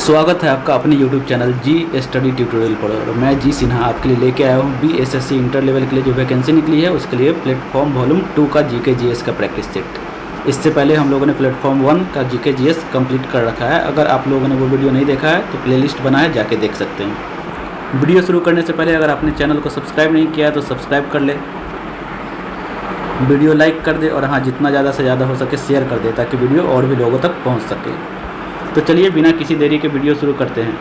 स्वागत है आपका अपने YouTube चैनल जी स्टडी ट्यूटोरियल पर। और मैं जी सिन्हा आपके लिए लेके आया हूँ BSSC इंटर लेवल के लिए जो वैकेंसी निकली है उसके लिए प्लेटफॉर्म वॉल्यूम 2 का GK GS का प्रैक्टिस सेट। इससे पहले हम लोगों ने प्लेटफॉर्म 1 का GK GS कंप्लीट कर रखा है। अगर आप लोगों ने वो वीडियो नहीं देखा है तो प्लेलिस्ट बना है, जाके देख सकते हैं। वीडियो शुरू करने से पहले अगर आपने चैनल को सब्सक्राइब नहीं किया है तो सब्सक्राइब कर ले, वीडियो लाइक कर दे और हाँ जितना ज़्यादा से ज़्यादा हो सके शेयर कर दे ताकि वीडियो और भी लोगों तक पहुँच सके। तो चलिए बिना किसी देरी के वीडियो शुरू करते हैं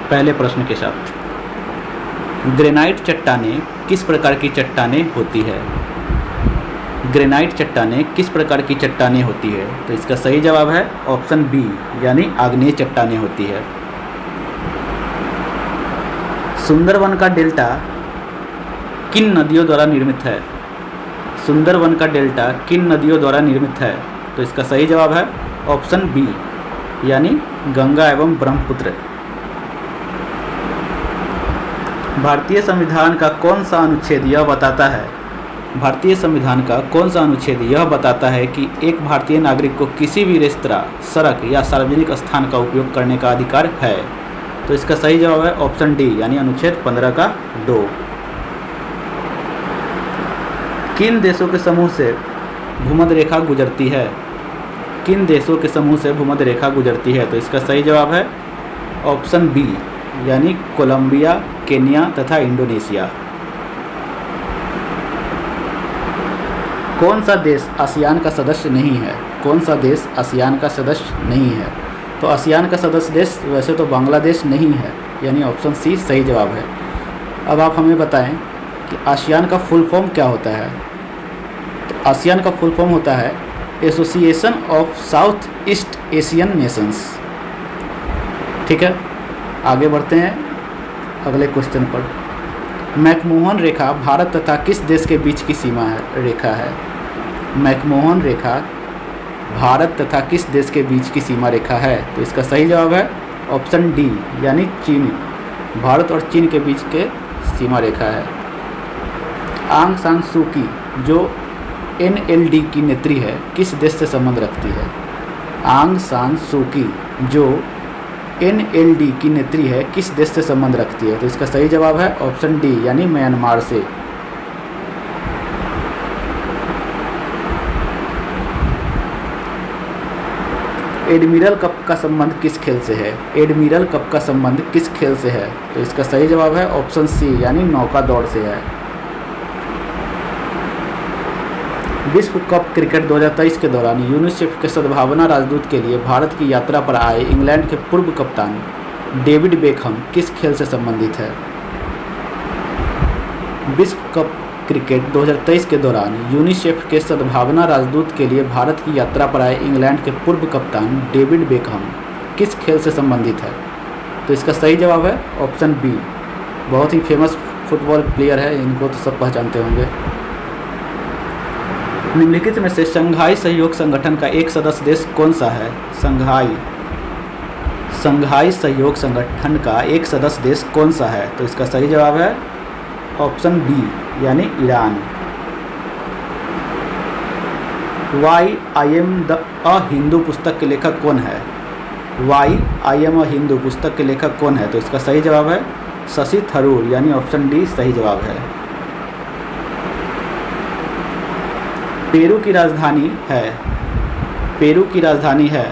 पहले प्रश्न के साथ। ग्रेनाइट चट्टानें किस प्रकार की चट्टानें होती है? ग्रेनाइट चट्टानें किस प्रकार की चट्टानें होती है? तो इसका सही जवाब है ऑप्शन बी, यानी आग्नेय चट्टानें होती है। सुंदरवन का डेल्टा किन नदियों द्वारा निर्मित है? सुंदरवन का डेल्टा किन नदियों द्वारा निर्मित है? तो इसका सही जवाब है ऑप्शन बी, यानी गंगा एवं ब्रह्मपुत्र। भारतीय संविधान का कौन सा अनुच्छेद यह बताता है? भारतीय संविधान का कौन सा अनुच्छेद यह बताता है कि एक भारतीय नागरिक को किसी भी रेस्तरां, सड़क या सार्वजनिक स्थान का उपयोग करने का अधिकार है? तो इसका सही जवाब है ऑप्शन डी, यानी अनुच्छेद 15 का 2। किन देशों के समूह से भूमध्य रेखा गुजरती है? किन देशों के समूह से भूमध्य रेखा गुजरती है? तो इसका सही जवाब है ऑप्शन बी, यानी कोलंबिया, केन्या तथा इंडोनेशिया। कौन सा देश आसियान का सदस्य नहीं है? कौन सा देश आसियान का सदस्य नहीं है? तो आसियान का सदस्य देश वैसे तो बांग्लादेश नहीं है, यानी ऑप्शन सी सही जवाब है। अब आप हमें बताएं कि आसियान का फुल फॉर्म क्या होता है? तो आसियान का फुल फॉर्म होता है association of south east Asian Nations. ठीक है, आगे बढ़ते हैं अगले क्वेश्चन पर। मैकमोहन रेखा भारत तथा किस देश के बीच की सीमा है रेखा है? मैकमोहन रेखा भारत तथा किस देश के बीच की सीमा रेखा है? तो इसका सही जवाब है ऑप्शन डी, यानी चीन। भारत और चीन के बीच के सीमा रेखा है। आंग सान सू की जो NLD की नेत्री है किस देश से संबंध रखती है? आंग सान सू की जो NLD की नेत्री है किस देश से संबंध रखती है? तो इसका सही जवाब है ऑप्शन डी, यानी म्यांमार से। एडमिरल कप का संबंध किस खेल से है? एडमिरल कप का संबंध किस खेल से है? तो इसका सही जवाब है ऑप्शन सी, यानी नौका दौड़ से है। विश्व कप क्रिकेट 2023 के दौरान यूनिसेफ के सद्भावना राजदूत के लिए भारत की यात्रा पर आए इंग्लैंड के पूर्व कप्तान डेविड बेकहम किस खेल से संबंधित है? विश्व कप क्रिकेट 2023 के दौरान यूनिसेफ के सद्भावना राजदूत के लिए भारत की यात्रा पर आए इंग्लैंड के पूर्व कप्तान डेविड बेकहम किस खेल से संबंधित है? तो इसका सही जवाब है ऑप्शन बी। बहुत ही फेमस फुटबॉल प्लेयर है, इनको तो सब पहचानते होंगे। निम्नलिखित में से शंघाई सहयोग संगठन का एक सदस्य देश कौन सा है? संघाई सहयोग संगठन का एक सदस्य देश कौन सा है? तो इसका सही जवाब है ऑप्शन बी, यानी Iran. Why I am a Hindu पुस्तक के लेखक कौन है? Why I am a Hindu पुस्तक के लेखक कौन है? तो इसका सही जवाब है शशि थरूर, यानी ऑप्शन डी सही जवाब है। पेरू की राजधानी है? पेरू की राजधानी है,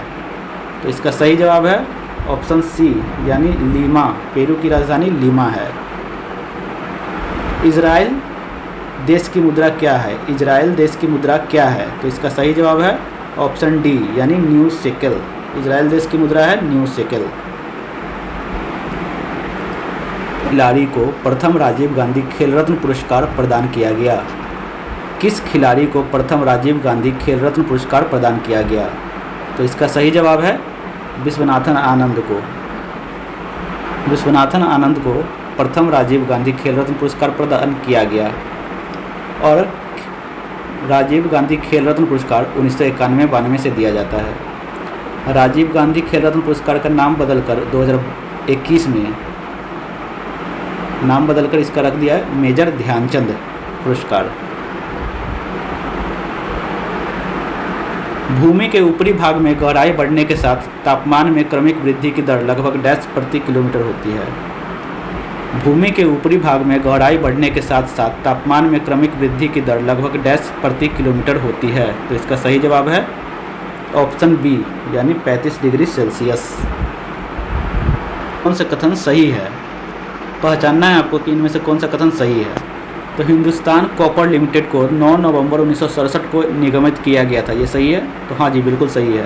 तो इसका सही जवाब है ऑप्शन सी, यानी लीमा। पेरू की राजधानी लीमा है। इजराइल देश की मुद्रा क्या है? इजराइल देश की मुद्रा क्या है? तो इसका सही जवाब है ऑप्शन डी, यानी न्यू शेकेल। इजराइल देश की मुद्रा है न्यू शेकेल। खिलाड़ी को प्रथम राजीव गांधी खेल रत्न पुरस्कार प्रदान किया गया? किस खिलाड़ी को प्रथम राजीव गांधी खेल रत्न पुरस्कार प्रदान किया गया? तो इसका सही जवाब है विश्वनाथन आनंद को। विश्वनाथन आनंद को प्रथम राजीव गांधी खेल रत्न पुरस्कार प्रदान किया गया। और राजीव गांधी खेल रत्न पुरस्कार 1991-92 से दिया जाता है। राजीव गांधी खेल रत्न पुरस्कार का नाम बदलकर 2021 में नाम बदलकर इसका रख दिया है मेजर ध्यानचंद पुरस्कार। भूमि के ऊपरी भाग में गहराई बढ़ने के साथ तापमान में क्रमिक वृद्धि की दर लगभग डैश प्रति किलोमीटर होती है। भूमि के ऊपरी भाग में गहराई बढ़ने के साथ साथ तापमान में क्रमिक वृद्धि की दर लगभग डैश प्रति किलोमीटर होती है। तो इसका सही जवाब है ऑप्शन बी यानी 35 डिग्री सेल्सियस। कौन सा कथन सही है? पहचानना है आपको कि इनमें से कौन सा कथन सही है। तो हिंदुस्तान कॉपर लिमिटेड को 9 नवंबर 1967 को निगमित किया गया था, ये सही है? तो हाँ जी, बिल्कुल सही है।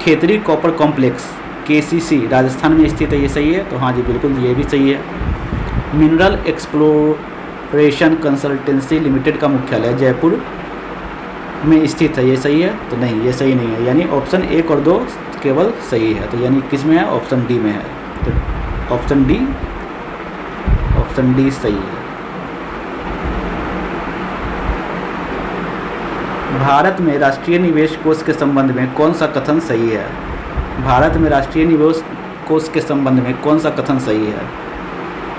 Khetri copper complex KCC Rajasthan में स्थित है, ये सही है? तो हाँ जी, बिल्कुल ये भी सही है। मिनरल एक्सप्लोरेशन कंसल्टेंसी लिमिटेड का मुख्यालय जयपुर में स्थित है, ये सही है? तो नहीं, ये सही नहीं है, यानी ऑप्शन 1 और 2 केवल सही है। तो यानी किस में है? ऑप्शन डी में है। तो ऑप्शन डी सही है। भारत में राष्ट्रीय निवेश कोष के संबंध में कौन सा कथन सही है? भारत में राष्ट्रीय निवेश कोष के संबंध में कौन सा कथन सही है?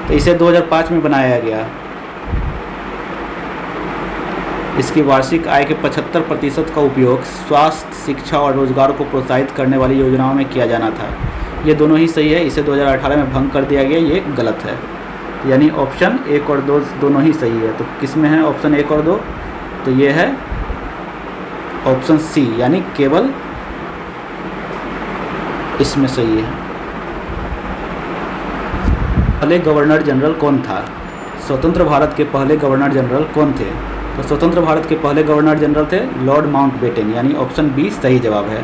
तो इसे 2005 में बनाया गया। इसकी वार्षिक आय के 75% का उपयोग स्वास्थ्य, शिक्षा और रोजगार को प्रोत्साहित करने वाली योजनाओं में किया जाना था। ये दोनों ही सही है। इसे 2018 में भंग कर दिया गया, ये गलत है। यानी ऑप्शन 1 और 2 दोनों ही सही है। तो किस में है ऑप्शन 1 और 2? तो ये है ऑप्शन सी, यानी केवल इसमें सही है। पहले गवर्नर जनरल कौन था? स्वतंत्र भारत के पहले गवर्नर जनरल कौन थे? तो स्वतंत्र भारत के पहले गवर्नर जनरल थे लॉर्ड माउंटबेटन, यानी ऑप्शन बी सही जवाब है।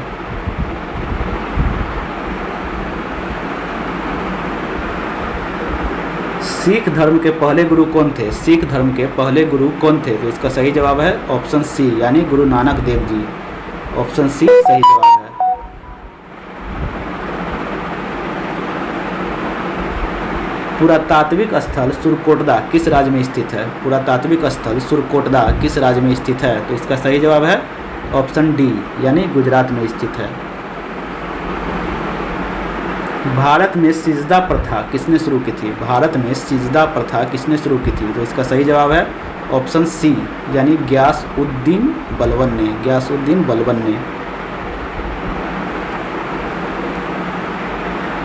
सिख धर्म के पहले गुरु कौन थे? सिख धर्म के पहले गुरु कौन थे? तो इसका सही जवाब है ऑप्शन सी, यानी गुरु नानक देव जी। ऑप्शन सी सही जवाब है। पुरातात्विक स्थल सुरकोटदा किस राज्य में स्थित है? पुरातात्विक स्थल सुरकोटदा किस राज्य में स्थित है? तो इसका सही जवाब है ऑप्शन डी, यानी गुजरात में स्थित है। भारत में सिजदा प्रथा किसने शुरू की थी? भारत में सिजदा प्रथा किसने शुरू की थी? तो इसका सही जवाब है ऑप्शन सी, यानी गियासउद्दीन बलबन ने। गियासउद्दीन बलबन ने।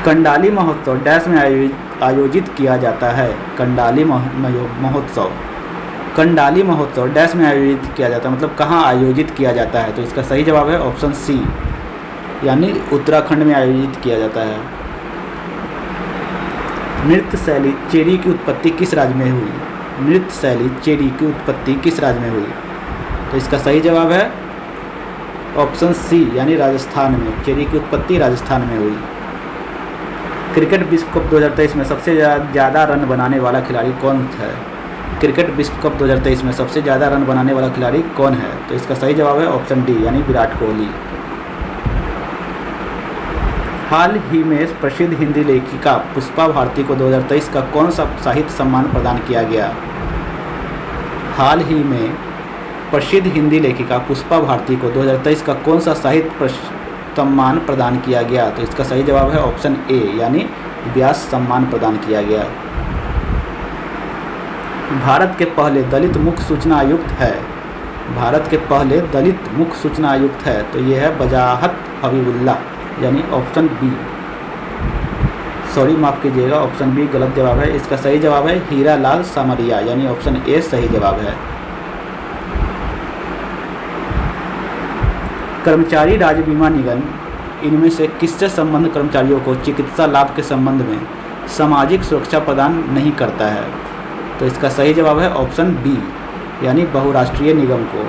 कंडाली महोत्सव डैश में आयोजित किया जाता है? कंडाली महोत्सव। कंडाली महोत्सव डैश में आयोजित किया जाता है, मतलब कहाँ आयोजित किया जाता है? तो इसका सही जवाब है ऑप्शन सी, यानी उत्तराखंड में आयोजित किया जाता है। नृत्य शैली चेरी की उत्पत्ति किस राज्य में हुई? नृत्य शैली चेरी की उत्पत्ति किस राज्य में हुई? तो इसका सही जवाब है ऑप्शन सी, यानी राजस्थान में। चेरी की उत्पत्ति राजस्थान में हुई। क्रिकेट विश्व कप 2023 में सबसे ज़्यादा रन बनाने वाला खिलाड़ी कौन है? क्रिकेट विश्व कप 2023 में सबसे ज़्यादा रन बनाने वाला खिलाड़ी कौन है? तो इसका सही जवाब है ऑप्शन डी, यानी विराट कोहली। हाल ही में प्रसिद्ध हिंदी लेखिका पुष्पा भारती को 2023 का कौन सा साहित्य सम्मान प्रदान किया गया? हाल ही में प्रसिद्ध हिंदी लेखिका पुष्पा भारती को 2023 का कौन सा साहित्य सम्मान प्रदान किया गया? तो इसका सही जवाब है ऑप्शन ए, यानी व्यास सम्मान प्रदान किया गया। भारत के पहले दलित मुख्य सूचना आयुक्त है? भारत के पहले दलित मुख्य सूचना आयुक्त है तो ये है वजाहत हबीबुल्ला, यानी ऑप्शन बी। सॉरी, माफ़ कीजिएगा, ऑप्शन बी गलत जवाब है। इसका सही जवाब है हीरा लाल सामरिया, यानी ऑप्शन ए सही जवाब है। कर्मचारी राज्य बीमा निगम इनमें से किससे संबंध कर्मचारियों को चिकित्सा लाभ के संबंध में सामाजिक सुरक्षा प्रदान नहीं करता है? तो इसका सही जवाब है ऑप्शन बी, यानी बहुराष्ट्रीय निगम को।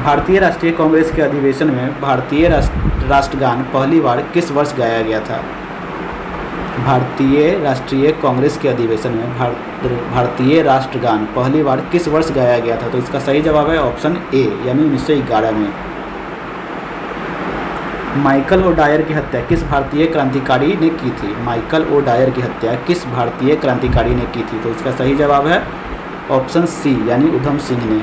भारतीय राष्ट्रीय कांग्रेस के अधिवेशन में भारतीय राष्ट्रगान पहली बार किस वर्ष गाया गया था? भारतीय राष्ट्रीय कांग्रेस के अधिवेशन में भारतीय राष्ट्रगान पहली बार किस वर्ष गाया गया था? तो इसका सही जवाब है ऑप्शन ए, यानी 1911 में। माइकल ओडायर की हत्या किस भारतीय क्रांतिकारी ने की थी? माइकल ओडायर की हत्या किस भारतीय क्रांतिकारी ने की थी? तो इसका सही जवाब है ऑप्शन सी, यानी उधम सिंह ने।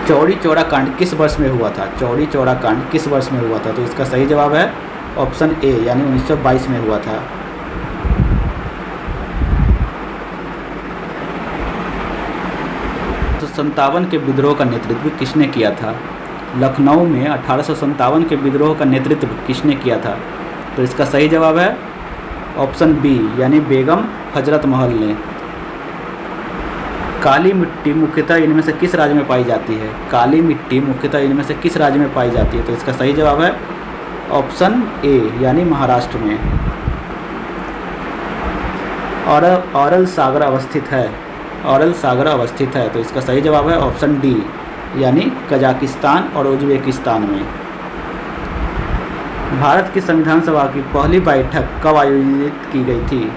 चौरी चौरा कांड किस वर्ष में हुआ था? चौरी चौरा कांड किस वर्ष में हुआ था? तो इसका सही जवाब है ऑप्शन ए, यानी 1922 में हुआ था। 1857 के विद्रोह का नेतृत्व किसने किया था? लखनऊ में 1857 के विद्रोह का नेतृत्व किसने किया था? तो इसका सही जवाब है ऑप्शन बी यानी बेगम हजरत महल ने। काली मिट्टी मुख्यतः इनमें से किस राज्य में पाई जाती है? काली मिट्टी मुख्यतः इनमें से किस राज्य में पाई जाती है? तो इसका सही जवाब है ऑप्शन ए यानी महाराष्ट्र में। औरल सागर अवस्थित है, औरल सागर अवस्थित है, तो इसका सही जवाब है ऑप्शन डी यानी कजाकिस्तान और उज्बेकिस्तान में। भारत की संविधान सभा की पहली बैठक कब आयोजित की गई थी?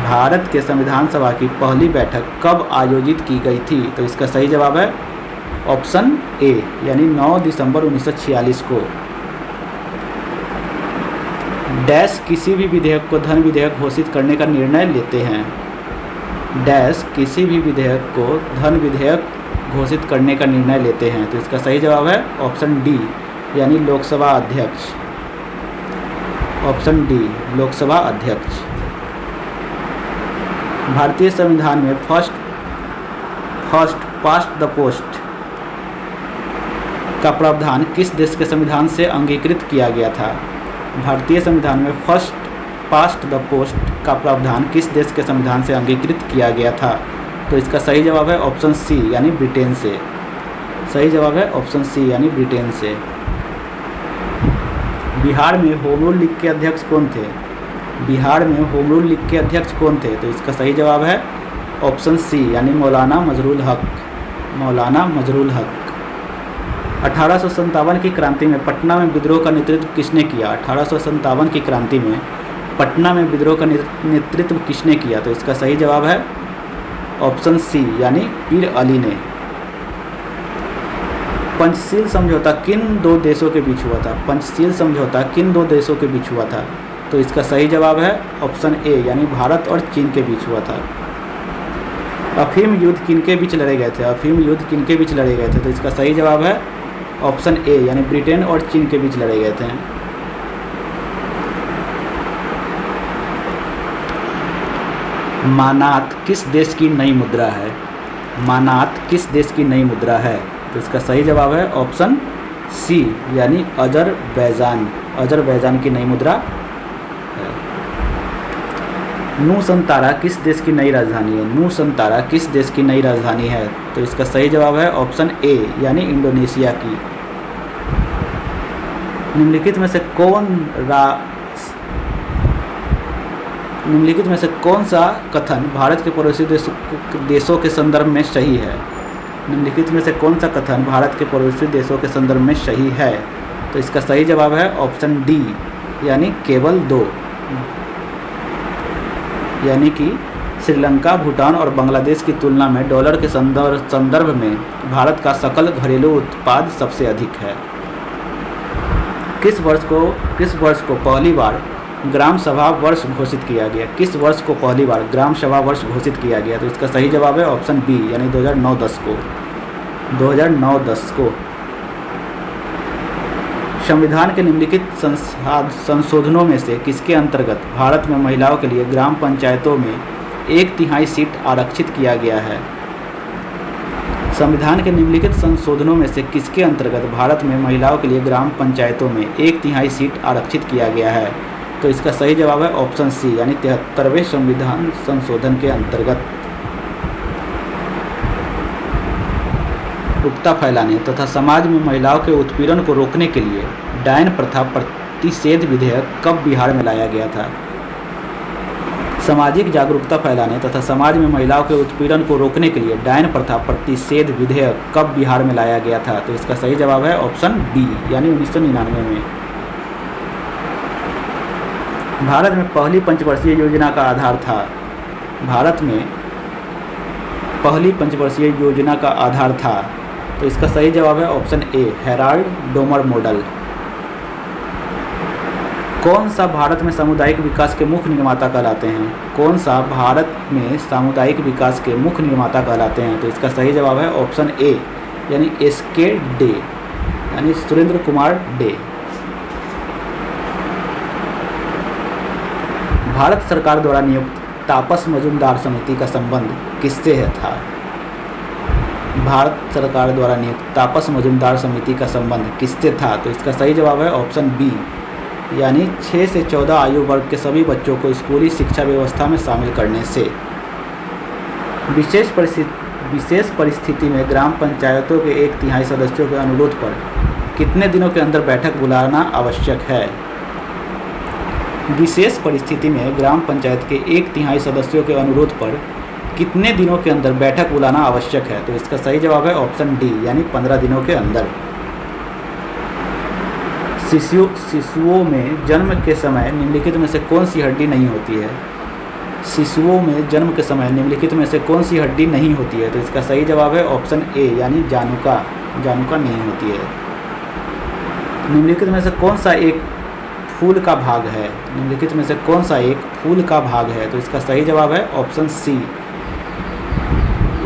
भारत के संविधान सभा की पहली बैठक कब आयोजित की गई थी? तो इसका सही जवाब है ऑप्शन ए यानी 9 दिसंबर 1946 को। डैश किसी भी विधेयक को धन विधेयक घोषित करने का निर्णय लेते हैं? डैश किसी भी विधेयक को धन विधेयक घोषित करने का निर्णय लेते हैं? तो इसका सही जवाब है ऑप्शन डी यानी लोकसभा अध्यक्ष। ऑप्शन डी लोकसभा अध्यक्ष। भारतीय संविधान में फर्स्ट पास्ट द पोस्ट का प्रावधान किस देश के संविधान से अंगीकृत किया गया था? भारतीय संविधान में फर्स्ट पास्ट द पोस्ट का प्रावधान किस देश के संविधान से अंगीकृत किया गया था? तो इसका सही जवाब है ऑप्शन सी यानी ब्रिटेन से। सही जवाब है ऑप्शन सी यानी ब्रिटेन से। बिहार में होम रूल लीग के अध्यक्ष कौन थे? बिहार में होम रूल लीग के अध्यक्ष कौन थे? तो इसका सही जवाब है ऑप्शन सी यानी मौलाना मजरूल हक। मौलाना मजरूल हक। 1857 की क्रांति में पटना में विद्रोह का नेतृत्व किसने किया? 1857 की क्रांति में पटना में विद्रोह का नेतृत्व किसने किया? तो इसका सही जवाब है ऑप्शन सी यानी पीर अली ने। पंचशील समझौता किन दो देशों के बीच हुआ था? पंचशील समझौता किन दो देशों के बीच हुआ था? तो इसका सही जवाब है ऑप्शन ए यानी भारत और चीन के बीच हुआ था। अफीम युद्ध किन के बीच लड़े गए थे? अफीम युद्ध किन के बीच लड़े गए थे? तो इसका सही जवाब है ऑप्शन ए यानी ब्रिटेन और चीन के बीच लड़े गए थे। मानात किस देश की नई मुद्रा है? मानात किस देश की नई मुद्रा है? तो इसका सही जवाब है ऑप्शन सी यानी अजरबैजान। अजरबैजान की नई मुद्रा है। नूसंतारा किस देश की नई राजधानी है? नूसंतारा किस देश की नई राजधानी है? तो इसका सही जवाब है ऑप्शन ए यानी इंडोनेशिया की। निम्नलिखित में से कौन सा कथन भारत के पड़ोसी देशों के संदर्भ में सही है? निम्नलिखित में से कौन सा कथन भारत के पड़ोसी देशों के संदर्भ में सही है? तो इसका सही जवाब है ऑप्शन डी यानी केवल 2 यानी कि श्रीलंका, भूटान और बांग्लादेश की तुलना में डॉलर के संदर्भ में भारत का सकल घरेलू उत्पाद सबसे अधिक है। किस वर्ष को पहली बार ग्राम सभा वर्ष घोषित किया गया? किस वर्ष को पहली बार ग्राम सभा वर्ष घोषित किया गया? तो इसका सही जवाब है ऑप्शन बी यानी 2009-10 को। 2009-10 को। संविधान के निम्नलिखित संशोधनों में से किसके अंतर्गत भारत में महिलाओं के लिए ग्राम पंचायतों में 1/3 सीट आरक्षित किया गया है? संविधान के निम्नलिखित संशोधनों में से किसके अंतर्गत भारत में महिलाओं के लिए ग्राम पंचायतों में 1/3 सीट आरक्षित किया गया है? तो इसका सही जवाब है ऑप्शन सी यानी 73वें संविधान संशोधन के अंतर्गत। रूपता फैलाने तथा समाज में महिलाओं के उत्पीड़न को रोकने के लिए डायन प्रथा प्रतिषेध विधेयक कब बिहार में लाया गया था? सामाजिक जागरूकता फैलाने तथा समाज में महिलाओं के उत्पीड़न को रोकने के लिए डायन प्रथा प्रतिषेध विधेयक कब बिहार में लाया गया था? तो इसका सही जवाब है ऑप्शन बी यानी 1999 में। भारत में पहली पंचवर्षीय योजना का आधार था? भारत में पहली पंचवर्षीय योजना का आधार था? तो इसका सही जवाब है option A Herald Domar model. कौन सा भारत में सामुदायिक विकास के मुख्य निर्माता कहलाते हैं? कौन सा भारत में सामुदायिक विकास के मुख्य निर्माता कहलाते हैं? तो इसका सही जवाब है ऑप्शन ए यानी SK डे यानी सुरेंद्र कुमार डे। भारत सरकार द्वारा नियुक्त तापस मजूमदार समिति का संबंध किससे था? भारत सरकार द्वारा नियुक्त तापस मजुमदार समिति का संबंध किससे था? तो इसका सही जवाब है ऑप्शन बी, यानी 6 से 14 आयु वर्ग के सभी बच्चों को स्कूली शिक्षा व्यवस्था में शामिल करने से। विशेष परिस्थिति में ग्राम पंचायतों के 1/3 सदस्यों के अनुरोध पर कितने दिनों के अंदर बैठक बुलाना आवश्यक है? विशेष परिस्थिति में ग्राम पंचायत के 1/3 सदस्यों के अनुरोध पर कितने दिनों के अंदर बैठक बुलाना आवश्यक है? तो इसका सही जवाब है ऑप्शन डी, यानी 15 दिनों के अंदर। शिशुओं में जन्म के समय निम्नलिखित में से कौन सी हड्डी नहीं होती है? शिशुओं में जन्म के समय निम्नलिखित में से कौन सी हड्डी नहीं होती है? तो इसका सही जवाब है ऑप्शन ए, यानी जानुका नहीं होती है। निम्नलिखित में से कौन सा एक फूल का भाग है? निम्नलिखित में से कौन सा एक फूल का भाग है? तो इसका सही जवाब है ऑप्शन सी,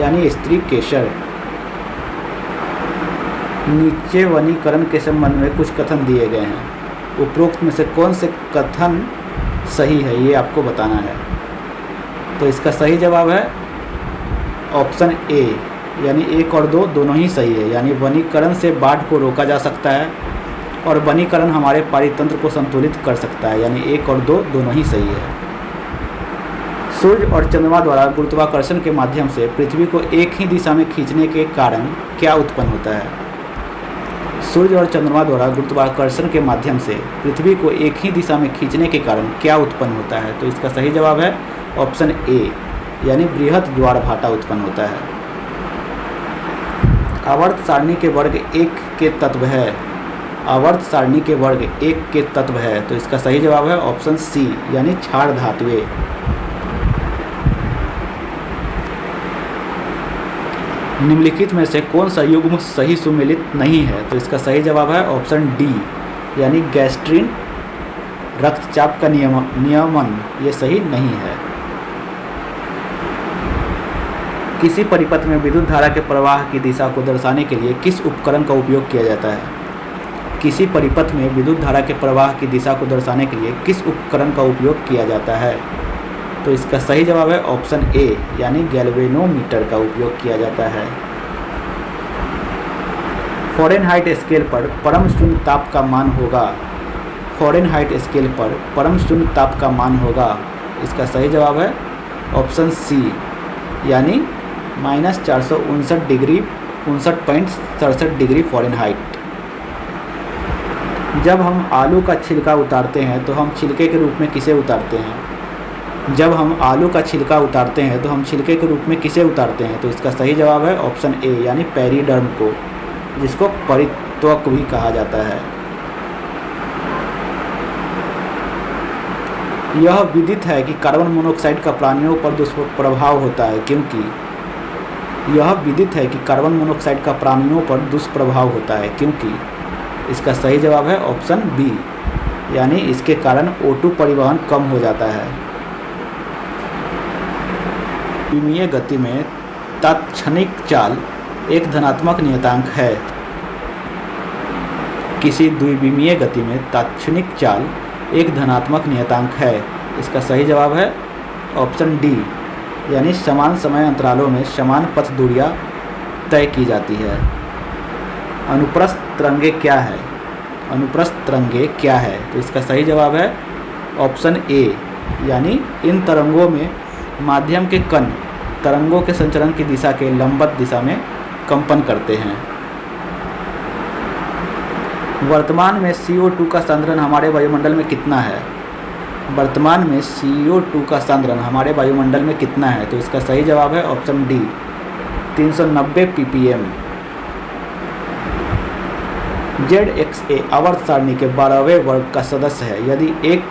यानी स्त्री केशर। नीचे वनीकरण के संबंध में कुछ कथन दिए गए हैं, उपरोक्त में से कौन से कथन सही है ये आपको बताना है। तो इसका सही जवाब है ऑप्शन ए, यानी 1 और 2 दोनों ही सही है, यानी वनीकरण से बाढ़ को रोका जा सकता है और वनीकरण हमारे पारितंत्र को संतुलित कर सकता है, यानी 1 और 2 दोनों ही सही है। सूर्य और चंद्रमा द्वारा गुरुत्वाकर्षण के माध्यम से पृथ्वी को एक ही दिशा में खींचने के कारण क्या उत्पन्न होता है? सूर्य और चंद्रमा द्वारा गुरुत्वाकर्षण के माध्यम से पृथ्वी को एक ही दिशा में खींचने के कारण क्या उत्पन्न होता है? तो इसका सही जवाब है ऑप्शन ए, यानी बृहत ज्वार भाटा उत्पन्न होता है। आवर्त सारणी के वर्ग 1 के तत्व है। आवर्त सारणी के वर्ग 1 के तत्व है, तो इसका सही जवाब है ऑप्शन सी, यानी क्षार धातुएं। निम्नलिखित में से कौन सा युग्म सही सुमेलित नहीं है? तो इसका सही जवाब है ऑप्शन डी, यानी गैस्ट्रिन रक्तचाप का नियमन ये सही नहीं है। किसी परिपथ में विद्युत धारा के प्रवाह की दिशा को दर्शाने के लिए किस उपकरण का उपयोग किया जाता है? किसी परिपथ में विद्युत धारा के प्रवाह की दिशा को दर्शाने के लिए किस उपकरण का उपयोग किया जाता है? तो इसका सही जवाब है ऑप्शन ए, यानी गैल्वेनोमीटर का उपयोग किया जाता है। फ़ारेनहाइट स्केल पर परम शून्य ताप का मान होगा। फ़ारेनहाइट स्केल पर परम शून्य ताप का मान होगा। इसका सही जवाब है ऑप्शन सी, यानी -459 डिग्री 59.67 डिग्री फ़ारेनहाइट। जब हम आलू का छिलका उतारते हैं तो हम छिलके के रूप में किसे उतारते हैं? जब हम आलू का छिलका उतारते हैं तो हम छिलके के रूप में किसे उतारते हैं? तो इसका सही जवाब है ऑप्शन ए, यानी पेरिडर्म को, जिसको परित्वक भी कहा जाता है। यह विदित है कि कार्बन मोनोऑक्साइड का प्राणियों पर दुष्प्रभाव होता है, क्योंकि यह विदित है कि कार्बन मोनोऑक्साइड का प्राणियों पर दुष्प्रभाव होता है, क्योंकि इसका सही जवाब है ऑप्शन बी, यानी इसके कारण O2 परिवहन कम हो जाता है। द्विमीय गति में तात्क्षणिक चाल एक धनात्मक नियतांक है। किसी द्विविमीय गति में तात्क्षणिक चाल एक धनात्मक नियतांक है। इसका सही जवाब है ऑप्शन डी, यानी समान समय अंतरालों में समान पथ दूरियां तय की जाती है। अनुप्रस्थ तरंगे क्या है? अनुप्रस्थ तरंगे क्या है? तो इसका सही जवाब है ऑप्शन ए, यानी इन तरंगों में माध्यम के कण तरंगों के संचरण की दिशा के लंबवत दिशा में कंपन करते हैं। वर्तमान में CO2 का सांद्रण हमारे वायुमंडल में कितना है? वर्तमान में CO2 का सांद्रण हमारे वायुमंडल में कितना है? तो इसका सही जवाब है ऑप्शन डी, 390 ppm। ZXA आवर्त सारणी के 12वें वर्ग का सदस्य है। यदि एक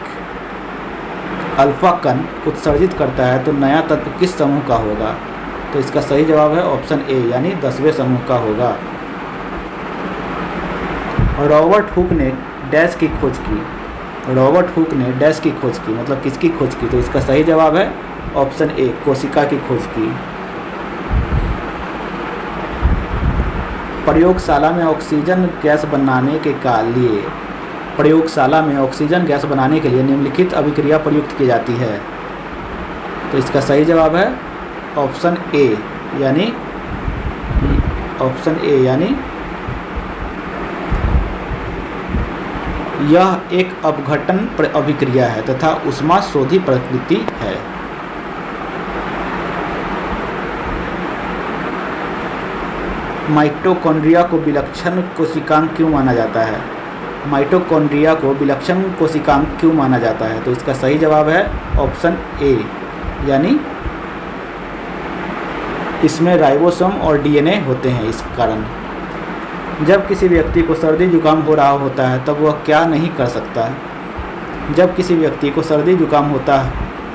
अल्फा कण उत्सर्जित करता है तो नया तत्व किस समूह का होगा? तो इसका सही जवाब है ऑप्शन ए, यानी 10वें समूह का होगा। रॉबर्ट हुक ने डैश की खोज की। रॉबर्ट हुक ने डैश की खोज की, मतलब किसकी खोज की? तो इसका सही जवाब है ऑप्शन ए, कोशिका की खोज की। प्रयोगशाला में ऑक्सीजन गैस बनाने के लिए प्रयोगशाला में ऑक्सीजन गैस बनाने के लिए निम्नलिखित अभिक्रिया प्रयुक्त की जाती है। तो इसका सही जवाब है ऑप्शन ए, यानी ऑप्शन ए, यानी यह एक अपघटन अभिक्रिया है तथा ऊष्मा शोधी प्रकृति है। माइटोकॉन्ड्रिया को विलक्षण कोशिकांग क्यों माना जाता है? माइटोकॉन्ड्रिया को विलक्षण कोशिकांग क्यों माना जाता है? तो इसका सही जवाब है ऑप्शन ए, यानी इसमें राइबोसोम और डीएनए होते हैं। इस कारण जब किसी व्यक्ति को सर्दी जुकाम हो रहा होता है तब वह क्या नहीं कर सकता है? जब किसी व्यक्ति को सर्दी जुकाम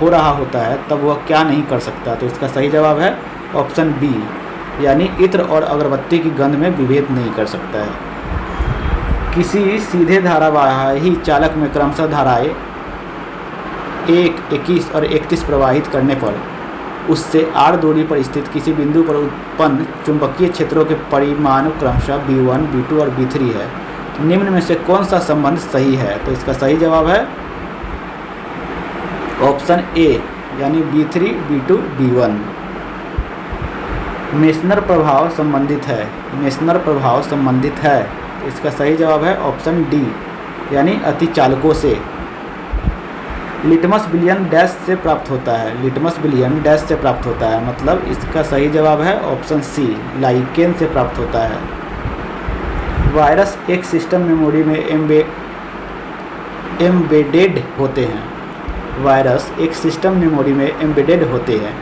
हो रहा होता है तब वह क्या नहीं कर सकता? तो इसका सही जवाब है ऑप्शन बी, यानी इत्र और अगरबत्ती की गंध में विभेद नहीं कर सकता है। किसी सीधे धारावाही चालक में क्रमशः धाराएं 1, 21 और 31 प्रवाहित करने पर उससे r दूरी पर स्थित किसी बिंदु पर उत्पन्न चुंबकीय क्षेत्रों के परिमाण क्रमशः B1, B2 और B3 है। तो निम्न में से कौन सा संबंध सही है? तो इसका सही जवाब है ऑप्शन ए, यानी B3, B2, B1। मेसनर प्रभाव संबंधित है। मेसनर प्रभाव संबंधित है। तो इसका सही जवाब है ऑप्शन डी, यानी अतिचालकों से। लिटमस विलयन डैश से प्राप्त होता है। लिटमस विलयन डैश से प्राप्त होता है, मतलब इसका सही जवाब है ऑप्शन सी, लाइकेन से प्राप्त होता है। वायरस एक सिस्टम मेमोरी में एम्बेडेड होते हैं। वायरस एक सिस्टम मेमोरी में एम्बेडेड होते हैं,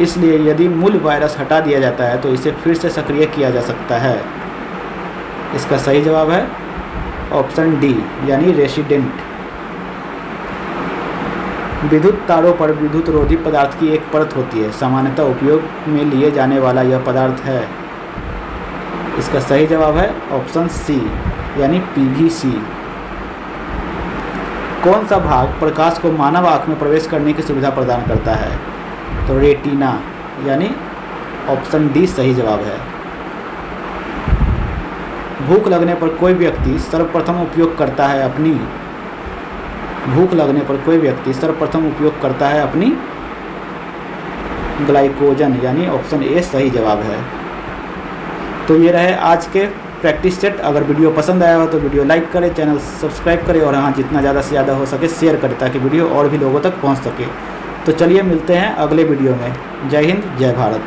इसलिए यदि मूल वायरस हटा दिया जाता है तो इसे फिर से सक्रिय किया जा सकता है। इसका सही जवाब है ऑप्शन डी, यानी रेसिडेंट। विद्युत तारों पर विद्युत रोधी पदार्थ की एक परत होती है। सामान्यतः उपयोग में लिए जाने वाला यह पदार्थ है। इसका सही जवाब है ऑप्शन सी, यानी पीवीसी। कौन सा भाग प्रकाश को मानव आँख में प्रवेश करने की सुविधा प्रदान करता है? तो रेटिना, यानी ऑप्शन डी सही जवाब है। भूख लगने पर कोई व्यक्ति सर्वप्रथम उपयोग करता है अपनी ग्लाइकोजन, यानी ऑप्शन ए सही जवाब है। तो ये रहे आज के प्रैक्टिस सेट। अगर वीडियो पसंद आया हो तो वीडियो लाइक करें, चैनल सब्सक्राइब करें और हाँ, जितना ज़्यादा से ज़्यादा हो सके शेयर करें ताकि वीडियो और भी लोगों तक पहुँच सके। तो चलिए मिलते हैं अगले वीडियो में। जय हिंद, जय भारत।